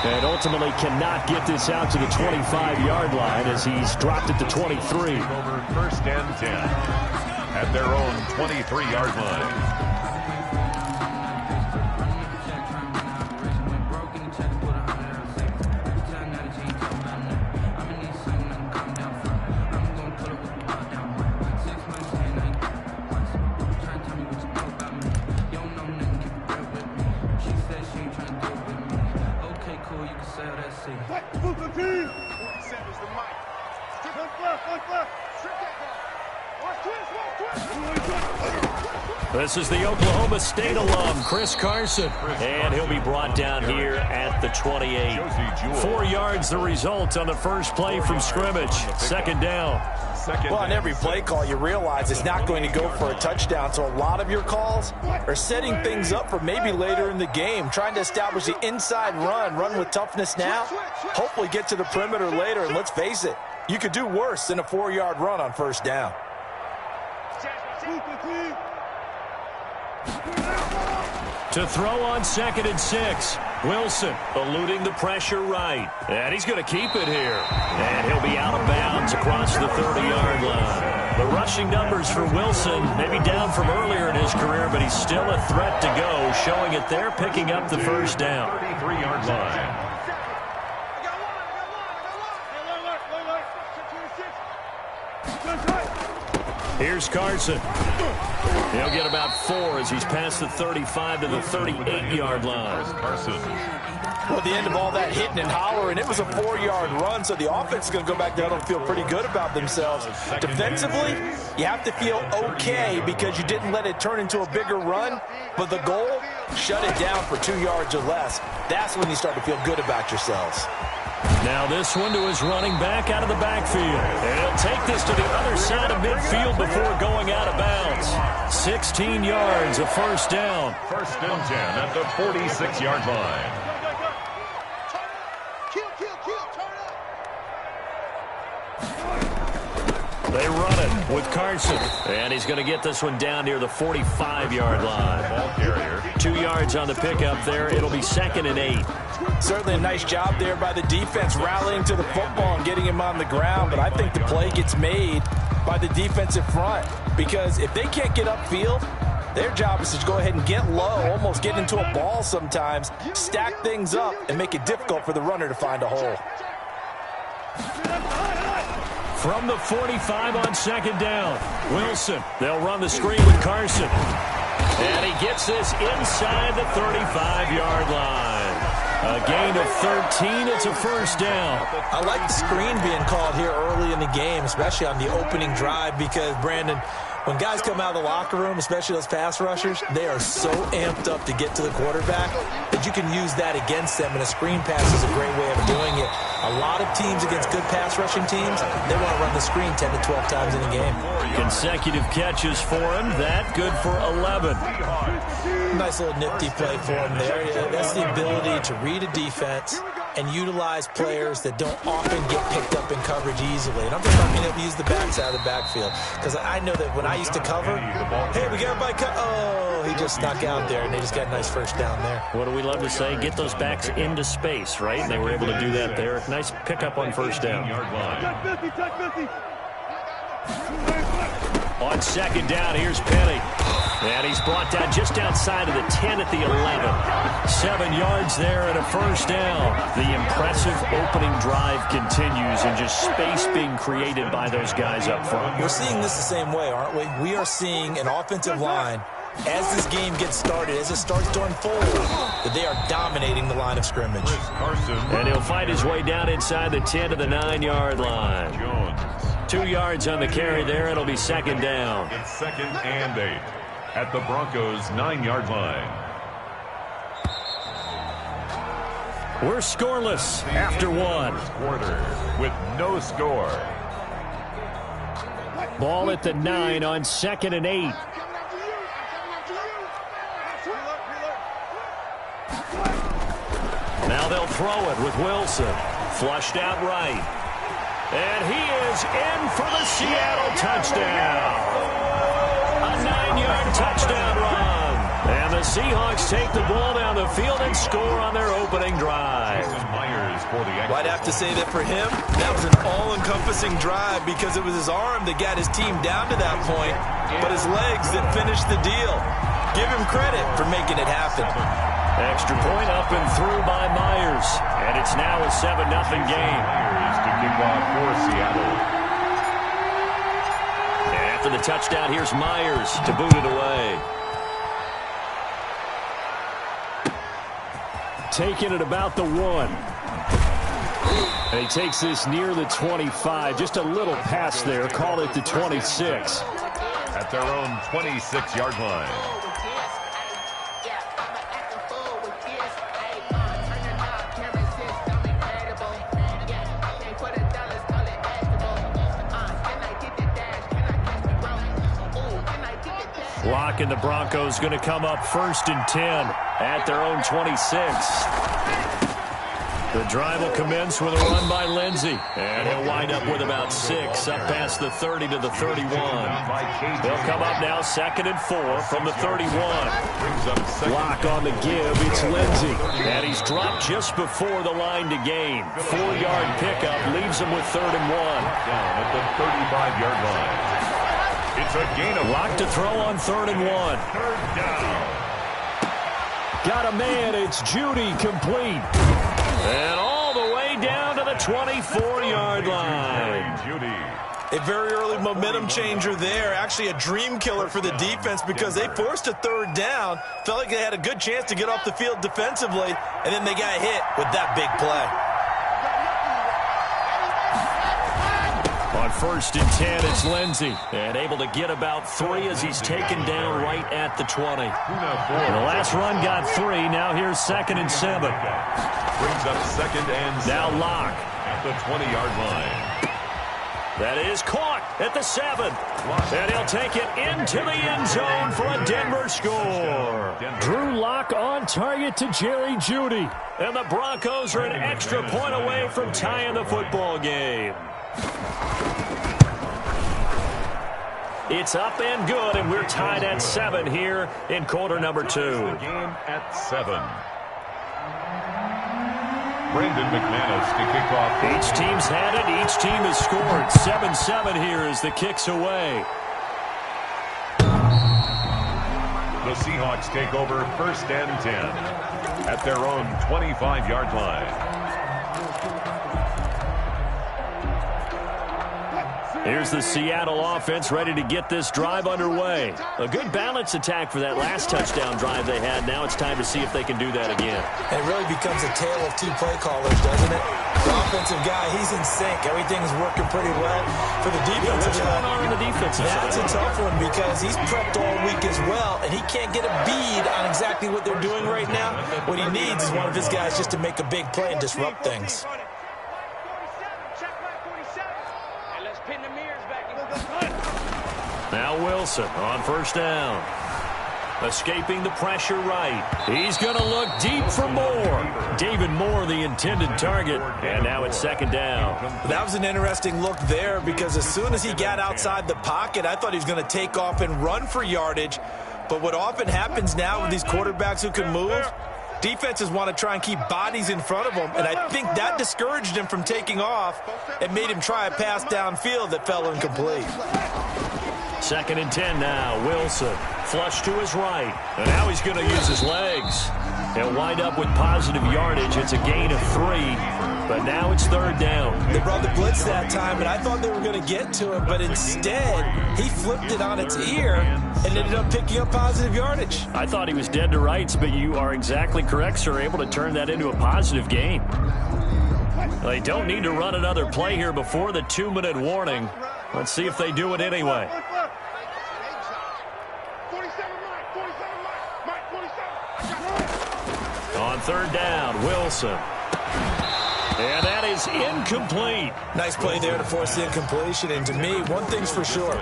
And ultimately cannot get this out to the 25-yard line as he's dropped it to 23. Over first and 10 at their own 23-yard line. This is the Oklahoma State alum, Chris Carson. And he'll be brought down here at the 28. 4 yards the result on the first play from scrimmage. Second down. Well, on every play call, you realize it's not going to go for a touchdown. So a lot of your calls are setting things up for maybe later in the game, trying to establish the inside run with toughness now, hopefully get to the perimeter later. And let's face it, you could do worse than a 4-yard run on first down. To throw on 2nd and 6. Wilson eluding the pressure right. And he's going to keep it here. And he'll be out of bounds across the 30-yard line. The rushing numbers for Wilson maybe down from earlier in his career, but he's still a threat to go, showing it there, picking up the first down. 33-yard line. Here's Carson. He'll get about 4 as he's past the 35 to the 38-yard line. Carson. Well, at the end of all that hitting and hollering, it was a 4-yard run, so the offense is going to go back down and feel pretty good about themselves. Defensively, you have to feel okay because you didn't let it turn into a bigger run, but the goal, shut it down for 2 yards or less. That's when you start to feel good about yourselves. Now this one to his running back out of the backfield. And he'll take this to the other side of midfield before going out of bounds. 16 yards, a first down. First and 10 at the 46-yard line. They run it with Carson. And he's going to get this one down near the 45-yard line. Ball carrier. 2 yards on the pickup there. It'll be 2nd and 8. Certainly a nice job there by the defense rallying to the football and getting him on the ground. But I think the play gets made by the defensive front because if they can't get upfield, their job is to go ahead and get low, almost get into a ball sometimes, stack things up, and make it difficult for the runner to find a hole. From the 45 on 2nd down, Wilson. They'll run the screen with Carson. And he gets this inside the 35-yard line. A gain of 13. It's a first down. I like the screen being called here early in the game, especially on the opening drive, because, Brandon, when guys come out of the locker room, especially those pass rushers, they are so amped up to get to the quarterback that you can use that against them, and a screen pass is a great way of doing it. A lot of teams against good pass rushing teams, they want to run the screen 10 to 12 times in a game. Consecutive catches for him. That good for 11. Nice little nifty play for him there. That's the ability to read a defense and utilize players that don't often get picked up in coverage easily. And I'm just not being able to use the backside of the backfield because I know that when I used to cover, hey, we got by cut. Oh, he just snuck out there, and they just got a nice first down there. What do we love to say? Get those backs into space, right? And they were able to do that there. Nice pickup on first down. On 2nd down, here's Penny. And he's brought down just outside of the 10 at the 11. 7 yards there and a first down. The impressive opening drive continues and just space being created by those guys up front. We're seeing this the same way, aren't we? We are seeing an offensive line, as this game gets started, as it starts to unfold, that they are dominating the line of scrimmage. And he'll find his way down inside the 10 to the 9-yard line. 2 yards on the carry there. It'll be 2nd down. It's 2nd and 8 at the Broncos' 9-yard line. We're scoreless after one. Quarter with no score. Ball at the 9 on 2nd and 8. Now they'll throw it with Wilson. Flushed out right. And he is in for the Seattle touchdown. A 9-yard touchdown run. And And the Seahawks take the ball down the field and score on their opening drive. Well, I'd have to say that for him, that was an all-encompassing drive because it was his arm that got his team down to that point, but his legs that finished the deal. Give him credit for making it happen. Extra point up and through by Myers. And it's now a 7-0 game. Myers to kick off for Seattle. And after the touchdown, here's Myers to boot it away. Taking it about the 1. And he takes this near the 25. Just a little pass there. Call it the 26. At their own 26-yard line. Lock and the Broncos going to come up 1st and 10 at their own 26. The drive will commence with a run by Lindsey. And he'll wind up with about 6 up past the 30 to the 31. They'll come up now 2nd and 4 from the 31. Lock on the give. It's Lindsey. And he's dropped just before the line to gain. 4-yard pickup leaves him with 3rd and 1. Down at the 35-yard line. It's a gain of Lock to throw on 3rd and 1. 3rd down. Got a man. It's Judy complete. And all the way down to the 24-yard line. Judy. A very early momentum changer there. Actually a dream killer for the defense because they forced a 3rd down. Felt like they had a good chance to get off the field defensively, and then they got hit with that big play. On 1st and 10, it's Lindsey. And able to get about 3 as he's taken down right at the 20. The last run got 3. Now here's 2nd and 7. Brings up 2nd and 7. Now Lock. At the 20-yard line. That is caught at the 7. And he'll take it into the end zone for a Denver score. Drew Lock on target to Jerry Judy. And the Broncos are an extra point away from tying the football game. It's up and good, and we're tied at 7 here in quarter number 2. The game at 7. Brendan McManus to kick off. Each team's had it. Each team has scored. 7-7 here as the kick's away. The Seahawks take over 1st and 10 at their own 25-yard line. Here's the Seattle offense ready to get this drive underway. A good balance attack for that last touchdown drive they had. Now it's time to see if they can do that again. It really becomes a tale of 2 play callers, doesn't it? The offensive guy, he's in sync. Everything's working pretty well. For the defensive what's going on in the defensive side? That's a tough one because he's prepped all week as well, and he can't get a bead on exactly what they're doing right now. What he needs is one of his guys just to make a big play and disrupt things. Now Wilson on 1st down. Escaping the pressure right. He's going to look deep for Moore. David Moore, the intended target. And now it's 2nd down. That was an interesting look there because as soon as he got outside the pocket, I thought he was going to take off and run for yardage. But what often happens now with these quarterbacks who can move, defenses want to try and keep bodies in front of them, and I think that discouraged him from taking off and made him try a pass downfield that fell incomplete. 2nd and 10 now. Wilson flush to his right. And now he's going to use his legs. He'll wind up with positive yardage. It's a gain of 3. But now it's 3rd down. They brought the blitz that time, and I thought they were going to get to him. But instead, he flipped it on its ear and ended up picking up positive yardage. I thought he was dead to rights, but you are exactly correct, sir. Able to turn that into a positive gain. They don't need to run another play here before the 2-minute warning. Let's see if they do it anyway. On 3rd down, Wilson. And that is incomplete. Nice play there to force the incompletion. And to me, one thing's for sure.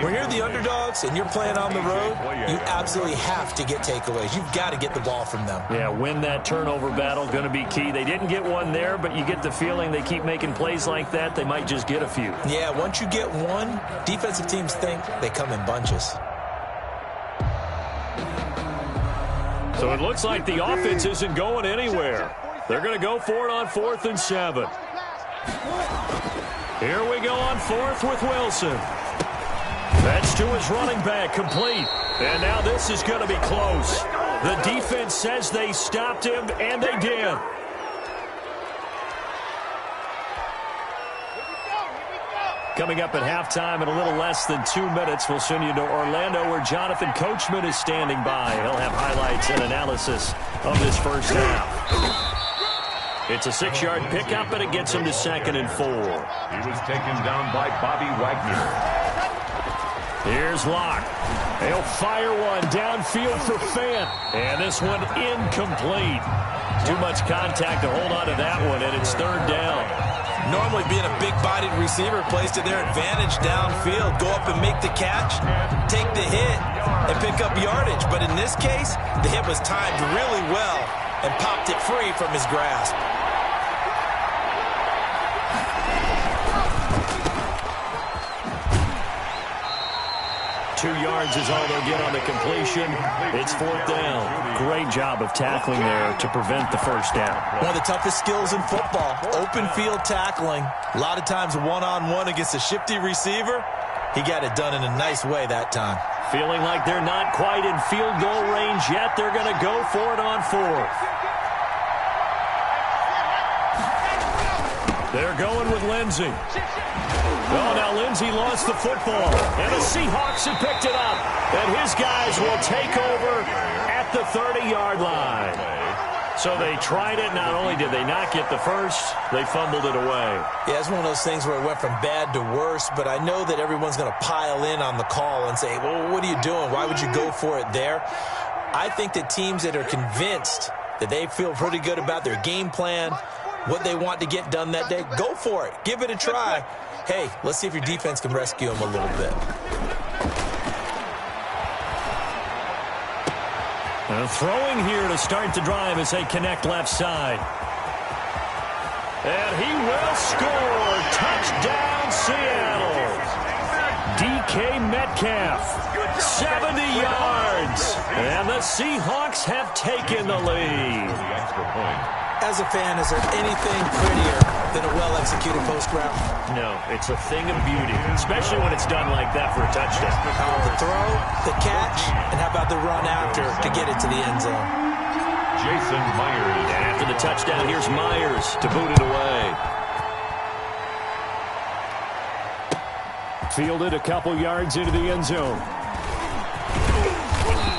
When you're the underdogs and you're playing on the road, you absolutely have to get takeaways. You've got to get the ball from them. Yeah, win that turnover battle, going to be key. They didn't get one there, but you get the feeling they keep making plays like that, they might just get a few. Yeah, once you get one, defensive teams think they come in bunches. So it looks like the offense isn't going anywhere. They're going to go for it on 4th and 7. Here we go on 4th with Wilson. That's to his running back, complete. And now this is going to be close. The defense says they stopped him, and they did. Coming up at halftime in a little less than 2 minutes, we'll send you to Orlando where Jonathan Coachman is standing by. He'll have highlights and analysis of this first half. It's a 6-yard pickup, and it gets him to 2nd and 4. He was taken down by Bobby Wagner. Here's Locke. He'll fire one downfield for Fant. And this one incomplete. Too much contact to hold on to that one, and it's 3rd down. Normally being a big-bodied receiver plays to their advantage downfield. Go up and make the catch, take the hit, and pick up yardage. But in this case, the hit was timed really well and popped it free from his grasp. 2 yards is all they'll get on the completion. It's 4th down. Great job of tackling there to prevent the first down. One of the toughest skills in football, open field tackling. A lot of times one-on-one against a shifty receiver. He got it done in a nice way that time. Feeling like they're not quite in field goal range yet. They're going to go for it on 4th. They're going with Lindsey. Well, now Lindsey lost the football, and the Seahawks have picked it up. And his guys will take over at the 30-yard line. So they tried it. Not only did they not get the first, they fumbled it away. Yeah, it's one of those things where it went from bad to worse, but I know that everyone's going to pile in on the call and say, well, what are you doing? Why would you go for it there? I think that teams that are convinced that they feel pretty good about their game plan, what they want to get done that day, go for it. Give it a try. Hey, let's see if your defense can rescue them a little bit. Throwing here to start the drive as they connect left side. And he will score. Touchdown, Seattle. DK Metcalf, 70 yards. And the Seahawks have taken the lead. As a fan, is there anything prettier than a well-executed post route? No, it's a thing of beauty, especially when it's done like that for a touchdown. The throw, the catch, and how about the run after to get it to the end zone? Jason Myers. And after the touchdown, here's Myers to boot it away. Fielded a couple yards into the end zone.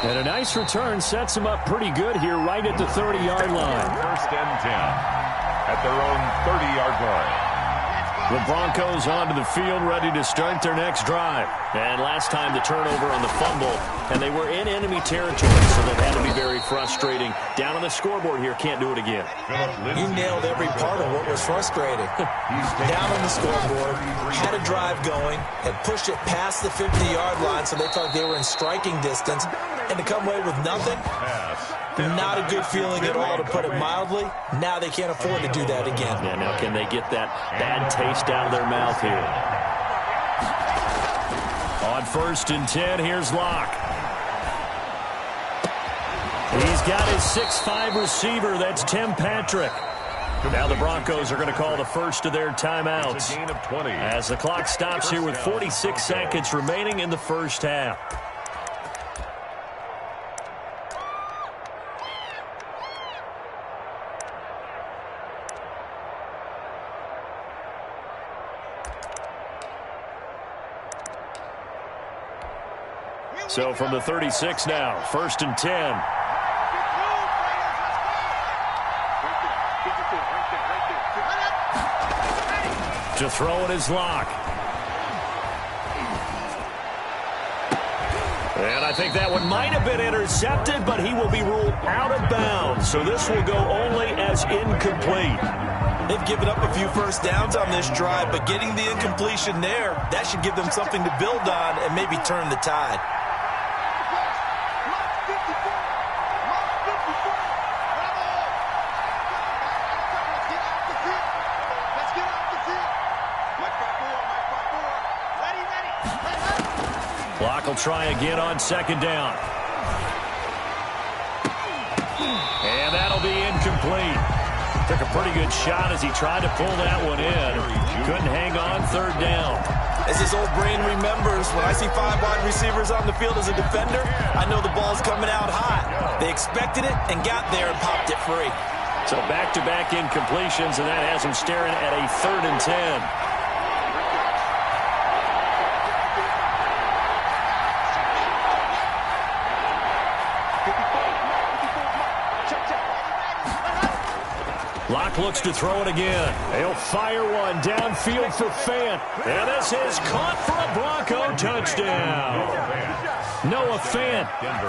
And a nice return sets him up pretty good here right at the 30-yard line. 1st and 10 at their own 30-yard line. The Broncos onto the field, ready to start their next drive. And last time the turnover on the fumble, and they were in enemy territory, so that had to be very frustrating. Down on the scoreboard here, can't do it again. You nailed every part of what was frustrating. Down on the scoreboard, had a drive going, and pushed it past the 50-yard line, so they thought they were in striking distance, and to come away with nothing, not a good feeling at all, to put it mildly. Now they can't afford to do that again. Yeah, now can they get that bad taste out of their mouth here? On 1st and 10, here's Locke. He's got his 6'5" receiver. That's Tim Patrick. Now the Broncos are going to call the first of their timeouts as the clock stops here with 46 seconds remaining in the first half. So from the 36 now, 1st and 10. To throw it is Locke. And I think that one might have been intercepted, but he will be ruled out of bounds. So this will go only as incomplete. They've given up a few first downs on this drive, but getting the incompletion there, that should give them something to build on and maybe turn the tide. Clock will try again on 2nd down. incomplete. Took a pretty good shot as he tried to pull that one in. Couldn't hang on third down. As his old brain remembers, when I see 5 wide receivers on the field as a defender, I know the ball's coming out hot. They expected it and got there and popped it free. So back-to-back incompletions, and that has him staring at a 3rd and 10. Locke looks to throw it again. He'll fire one downfield for Fant. And this is caught for a Bronco touchdown. Noah Fant,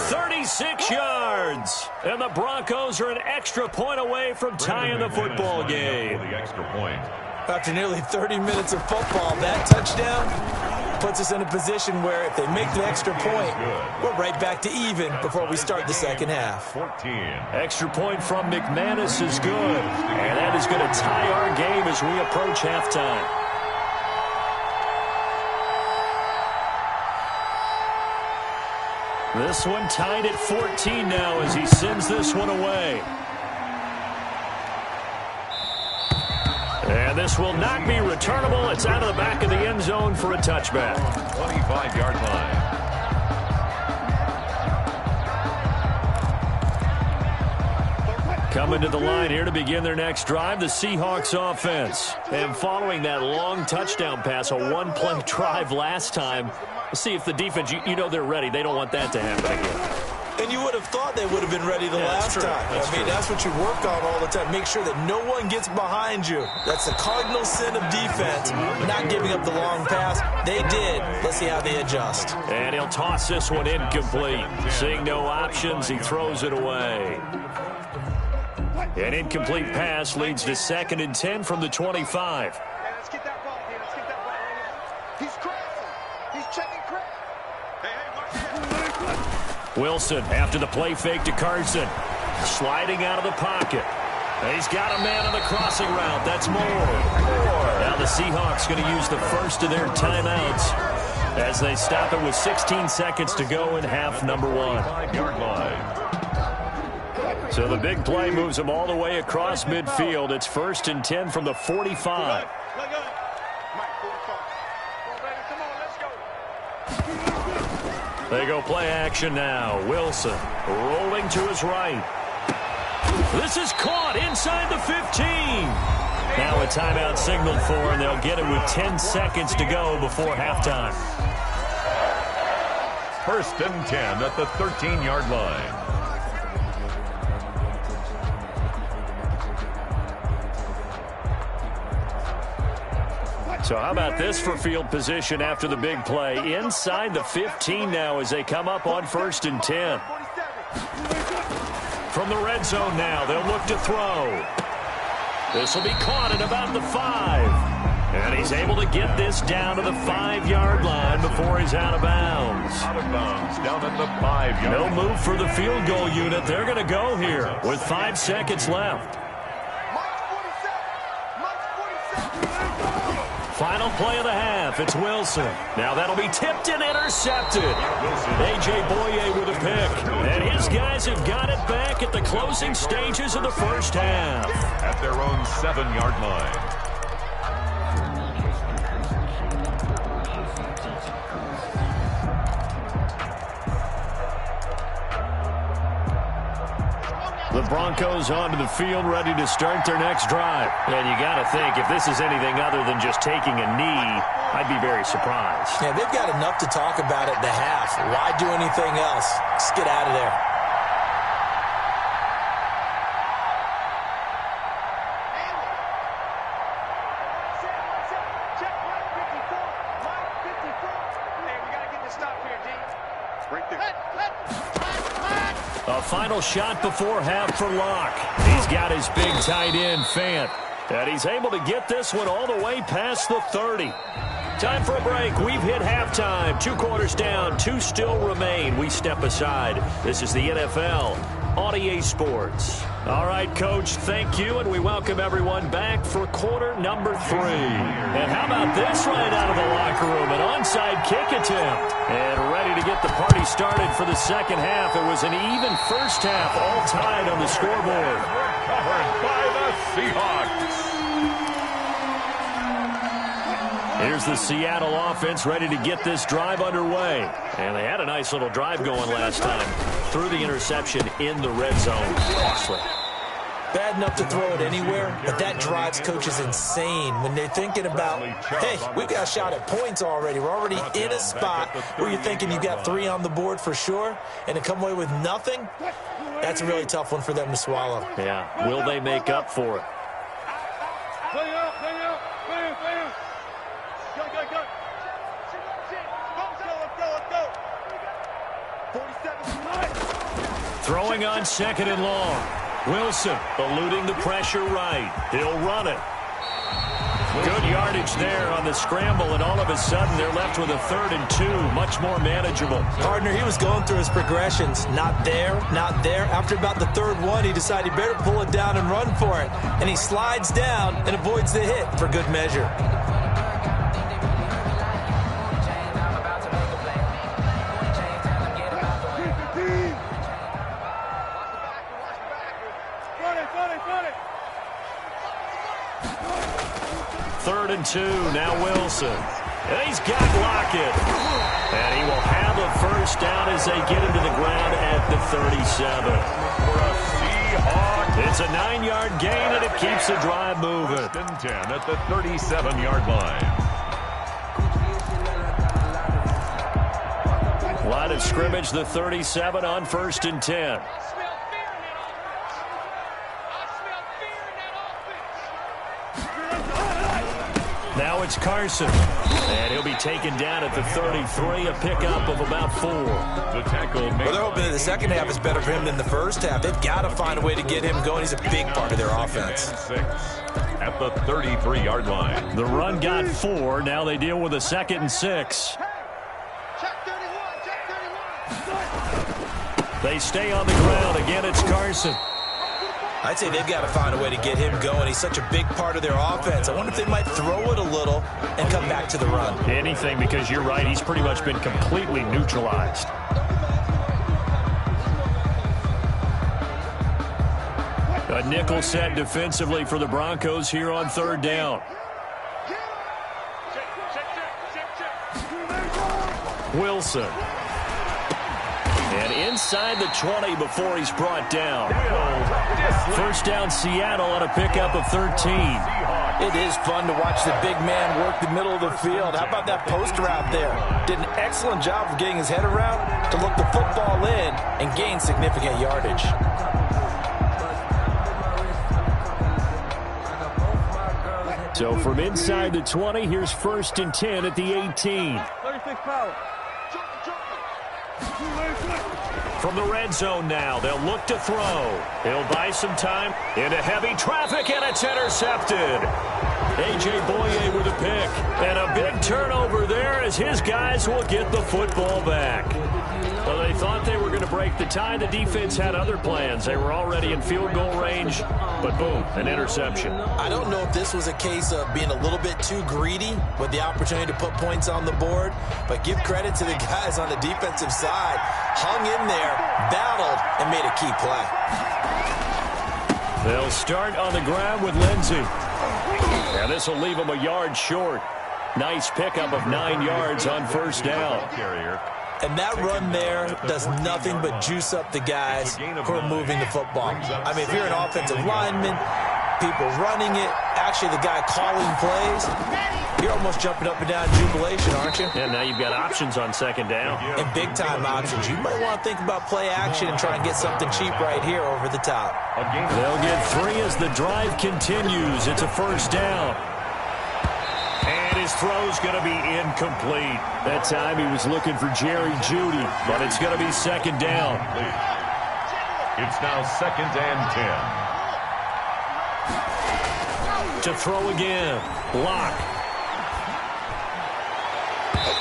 36 yards. And the Broncos are an extra point away from tying the football game. After nearly 30 minutes of football, that touchdown puts us in a position where if they make the extra point, we're right back to even before we start the second half. 14. Extra point from McManus is good. And that is going to tie our game as we approach halftime. This one tied at 14 now as he sends this one away. And this will not be returnable. It's out of the back of the end zone for a touchback. 25-yard line. Coming to the line here to begin their next drive, the Seahawks offense. And following that long touchdown pass, a one-play drive last time, we'll see if the defense, you know they're ready. They don't want that to happen again. And you would have thought they would have been ready the last time. I mean, that's what you work on all the time. Make sure that no one gets behind you. That's the cardinal sin of defense, not giving up the long pass. They did. Let's see how they adjust. And he'll toss this one incomplete. Seeing no options, he throws it away. An incomplete pass leads to 2nd and 10 from the 25. Hey, let's get that ball here. Let's get that ball right here. He's crossing. He's checking crack. Hey, Wilson after the play fake to Carson. Sliding out of the pocket. He's got a man on the crossing route. That's Moore. Now the Seahawks going to use the first of their timeouts as they stop it with 16 seconds to go in half number 1. 5-yard line. So the big play moves them all the way across midfield. It's 1st and 10 from the 45. They go play action now. Wilson rolling to his right. This is caught inside the 15. Now a timeout signaled for, and they'll get it with 10 seconds to go before halftime. 1st and 10 at the 13-yard line. So how about this for field position after the big play? Inside the 15 now as they come up on 1st and 10. From the red zone now, they'll look to throw. This will be caught at about the 5. And he's able to get this down to the 5-yard line before he's out of bounds. Out of bounds, down at the 5-yard line. No move for the field goal unit. They're going to go here with 5 seconds left. Final play of the half. It's Wilson. Now that'll be tipped and intercepted. A.J. Boye with a pick. And his guys have got it back at the closing stages of the first half. At their own 7-yard line. The Broncos onto the field, ready to start their next drive. And you got to think, if this is anything other than just taking a knee, I'd be very surprised. Yeah, they've got enough to talk about at the half. Why do anything else? Just get out of there. A final shot before half for Locke. He's got his big tight end, Fant. And he's able to get this one all the way past the 30. Time for a break. We've hit halftime. 2 quarters down. 2 still remain. We step aside. This is the NFL on EA Sports. All right, Coach, thank you, and we welcome everyone back for quarter number 3. And how about this right out of the locker room? An onside kick attempt. And ready to get the party started for the second half. It was an even first half, all tied on the scoreboard. Recovered by the Seahawks. Here's the Seattle offense ready to get this drive underway. And they had a nice little drive going last time. Threw the interception in the red zone. Costly. Bad enough to throw it anywhere, but that drives coaches insane when they're thinking about, hey, we've got a shot at points already. We're already in a spot where you're thinking you've got 3 on the board for sure, and to come away with nothing, that's a really tough one for them to swallow. Yeah, will they make up for it? Play out, play out, play out, play out. Go, go, go. Let's go. 47. Throwing on 2nd and long. Wilson eluding the pressure right. He'll run it. Good yardage there on the scramble, and all of a sudden they're left with a 3rd and 2, much more manageable. Partner, he was going through his progressions. Not there, not there. After about the 3rd one, he decided he better pull it down and run for it. And he slides down and avoids the hit for good measure. Third and 2, now Wilson. And he's got Lockett. And he will have a first down as they get him to the ground at the 37. For a Seahawk. It's a 9-yard gain, and it keeps the drive moving. 1st and 10 at the 37-yard line. Line of scrimmage, the 37 on 1st and 10. Now it's Carson. And he'll be taken down at the 33, a pickup of about 4. The tackle made. Well, they're hoping that the second half is better for him than the first half. They've got to find a way to get him going. He's a big part of their offense. 6 at the 33-yard line. The run got 4. Now they deal with a 2nd and 6. Check 31, check 31. They stay on the ground. Again, it's Carson. I'd say they've got to find a way to get him going. He's such a big part of their offense. I wonder if they might throw it a little and come back to the run. Anything, because you're right. He's pretty much been completely neutralized. A nickel set defensively for the Broncos here on 3rd down. Wilson. And inside the 20 before he's brought down. First down Seattle on a pickup of 13. It is fun to watch the big man work the middle of the field. How about that post route there? Did an excellent job of getting his head around to look the football in and gain significant yardage. So from inside the 20, here's 1st and 10 at the 18. 36 power. From the red zone now, they'll look to throw. He'll buy some time into heavy traffic, and it's intercepted. A.J. Boye with a pick. And a big turnover there as his guys will get the football back. Well, they thought they were going to break the tie. The defense had other plans. They were already in field goal range, but boom, an interception. I don't know if this was a case of being a little bit too greedy with the opportunity to put points on the board, but give credit to the guys on the defensive side. Hung in there, battled, and made a key play. They'll start on the ground with Lindsey. And this will leave them a yard short. Nice pickup of 9 yards on 1st down. And that run there does nothing but juice up the guys who are moving the football. I mean, if you're an offensive lineman, people running it, actually the guy calling plays, you're almost jumping up and down in jubilation, aren't you? And now you've got options on 2nd down. And big-time options. You might want to think about play action and try and get something cheap right here over the top. They'll get 3 as the drive continues. It's a 1st down. And his throw's going to be incomplete. That time he was looking for Jerry Jeudy, but it's going to be 2nd down. It's now 2nd and 10. To throw again. Lock.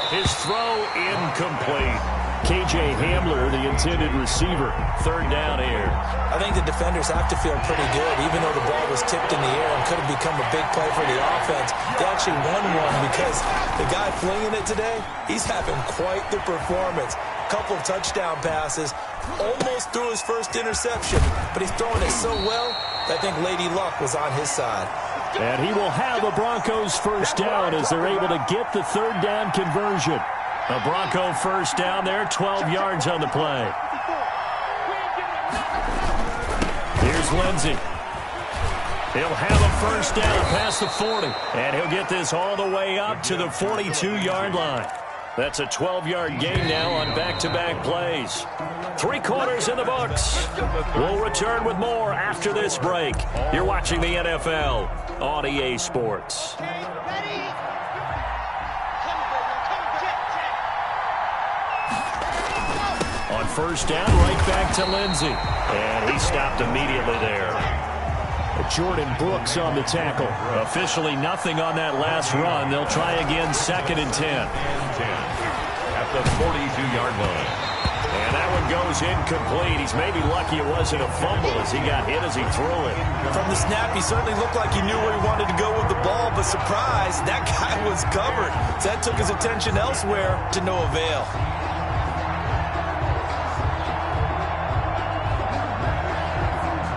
His throw incomplete. K.J. Hamler, the intended receiver. 3rd down here. I think the defenders have to feel pretty good, even though the ball was tipped in the air and could have become a big play for the offense. They actually won one because the guy flinging it today, he's having quite the performance. couple of touchdown passes, almost threw his first interception, but he's throwing it so well that I think Lady Luck was on his side. And he will have the Broncos first down as they're able to get the third down conversion. A Bronco first down there, 12 yards on the play. Here's Lindsey. He'll have a first down past the 40. And he'll get this all the way up to the 42-yard line. That's a 12-yard gain now on back-to-back plays. 3 quarters in the books. We'll return with more after this break. You're watching the NFL on EA Sports. On first down, right back to Lindsey. And he stopped immediately there. Jordan Brooks on the tackle. Officially nothing on that last run. They'll try again, 2nd and 10. At the 42-yard line. And that one goes incomplete. He's maybe lucky it wasn't a fumble as he got hit as he threw it. From the snap, he certainly looked like he knew where he wanted to go with the ball, but surprise, that guy was covered. So that took his attention elsewhere to no avail.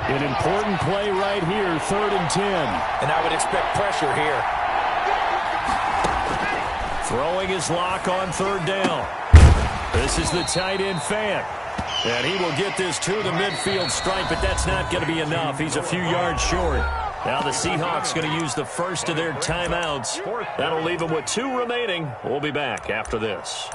An important play right here, 3rd and 10. And I would expect pressure here. Throwing his lock on 3rd down. This is the tight end Fant. And he will get this to the midfield stripe, but that's not going to be enough. He's a few yards short. Now the Seahawks going to use the first of their timeouts. That'll leave them with 2 remaining. We'll be back after this.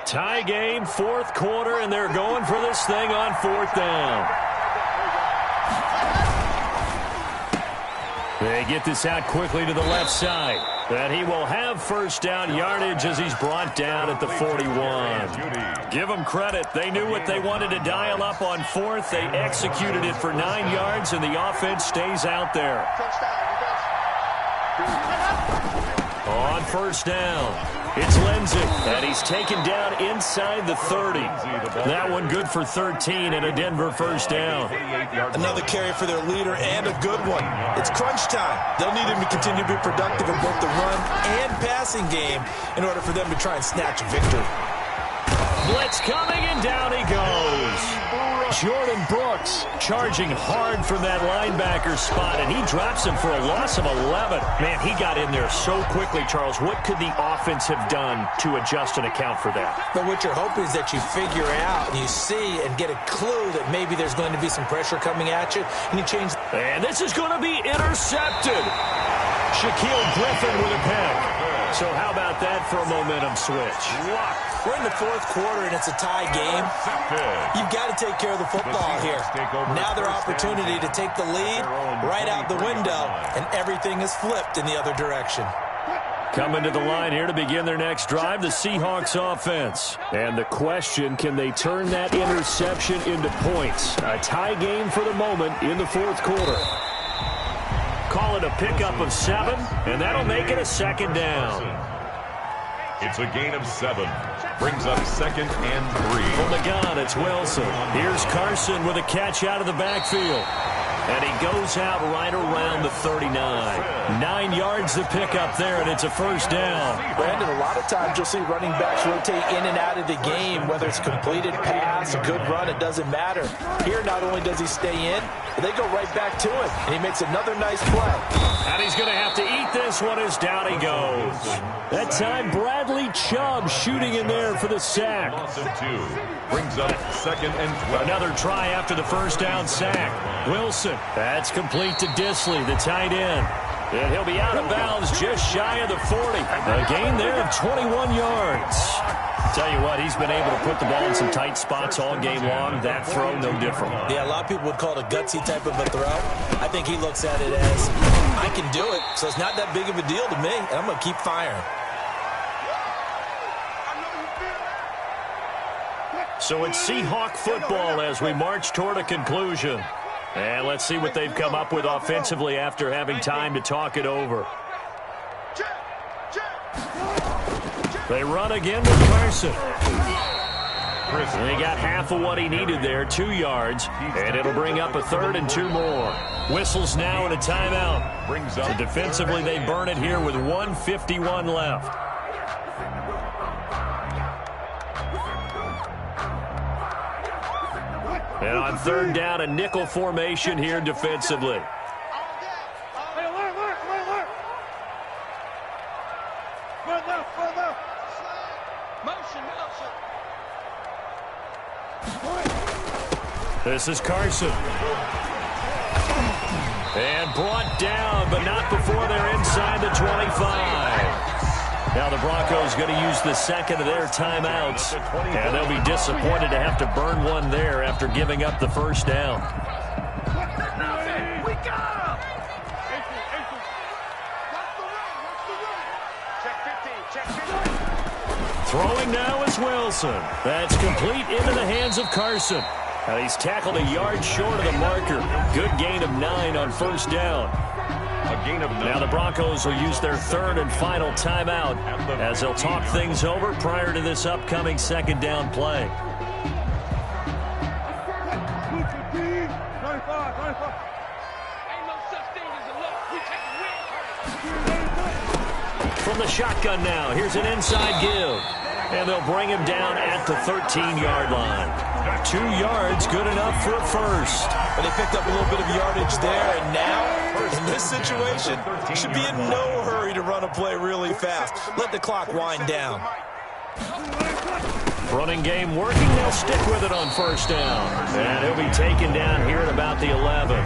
Tie game, 4th quarter, and they're going for this thing on 4th down. They get this out quickly to the left side. And he will have first down yardage as he's brought down at the 41. Give them credit. They knew what they wanted to dial up on 4th. They executed it for 9 yards, and the offense stays out there. On first down. It's Lindsey, and he's taken down inside the 30. That one good for 13 and a Denver first down. Another carry for their leader and a good one. It's crunch time. They'll need him to continue to be productive in both the run and passing game in order for them to try and snatch a victory. Blitz coming, and down he goes. Jordan Brooks charging hard from that linebacker spot, and he drops him for a loss of 11. Man, he got in there so quickly, Charles. What could the offense have done to adjust and account for that? But what you're hoping is that you figure out and you see and get a clue that maybe there's going to be some pressure coming at you, and you change. And this is going to be intercepted. Shaquille Griffin with a pick. So how about that for a momentum switch? We're in the 4th quarter, and it's a tie game. You've got to take care of the football here. Now their opportunity to take the lead right out the window, and everything is flipped in the other direction. Coming to the line here to begin their next drive, the Seahawks offense. And the question, can they turn that interception into points? A tie game for the moment in the 4th quarter. Call it a pickup of 7, and that'll make it a 2nd down. It's a gain of 7. Brings up 2nd and 3. From the gun, it's Wilson. Here's Carson with a catch out of the backfield. And he goes out right around the 39. 9 yards to pick up there, and it's a first down. Brandon, a lot of times you'll see running backs rotate in and out of the game, whether it's completed pass, a good run, it doesn't matter. Here, not only does he stay in, but they go right back to him, and he makes another nice play. And he's going to have to eat this one as down he goes. That time, Bradley Chubb shooting in there for the sack. Brings up 2nd and 12. Another try after the first down sack. Wilson, that's complete to Disley, the tight end. And he'll be out of bounds just shy of the 40. A gain there of 21 yards. Tell you what, he's been able to put the ball in some tight spots all game long. That throw, no different. Yeah, a lot of people would call it a gutsy type of a throw. I think he looks at it as, I can do it, so it's not that big of a deal to me, and I'm going to keep firing. So it's Seahawk football as we march toward a conclusion. And let's see what they've come up with offensively after having time to talk it over. They run again with Carson. And he got half of what he needed there, 2 yards, and it'll bring up a 3rd and 2 more. Whistles now and a timeout. So defensively, they burn it here with 1:51 left. And on 3rd down, a nickel formation here defensively. This is Carson. And brought down, but not before they're inside the 25. Now the Broncos going to use the second of their timeouts. And they'll be disappointed to have to burn one there after giving up the first down. Throwing now is Wilson. That's complete into the hands of Carson. Now he's tackled a yard short of the marker. Good gain of 9 on first down. A gain of 9. Now the Broncos will use their 3rd and final timeout as they'll talk things over prior to this upcoming second down play. From the shotgun now, here's an inside give. And they'll bring him down at the 13-yard line. 2 yards, good enough for a first. But they picked up a little bit of yardage there, and now, in this situation, should be in no hurry to run a play really fast. Let the clock wind down. Running game working. They'll stick with it on first down. And he'll be taken down here at about the 11.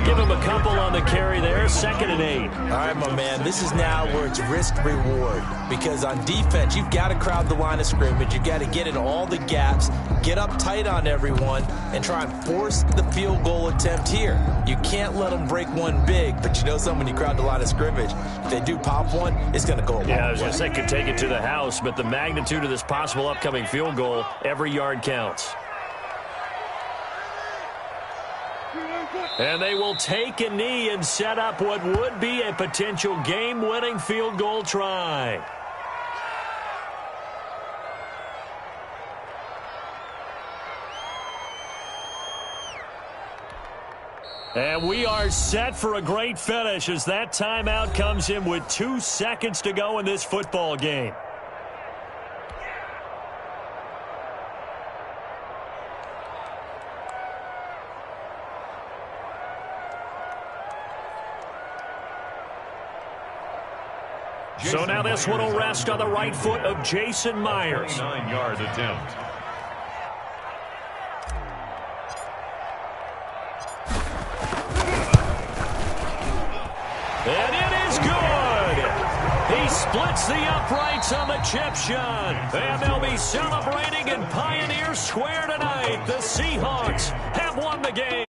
Give him a couple on the carry there. 2nd and 8. All right, my man, this is now where it's risk-reward. Because on defense, you've got to crowd the line of scrimmage. You've got to get in all the gaps, get up tight on everyone, and try and force the field goal attempt here. You can't let them break one big, but you know something, when you crowd the line of scrimmage, if they do pop one, it's going to go a long way. Yeah, I was going to say could take it to the house, but the magnitude of this possible upcoming field goal, every yard counts. And they will take a knee and set up what would be a potential game-winning field goal try. And we are set for a great finish as that timeout comes in with 2 seconds to go in this football game. So now this one will rest on the right foot of Jason Myers. 9-yard attempt. And it is good. He splits the uprights on the chip shot. And they'll be celebrating in Pioneer Square tonight. The Seahawks have won the game.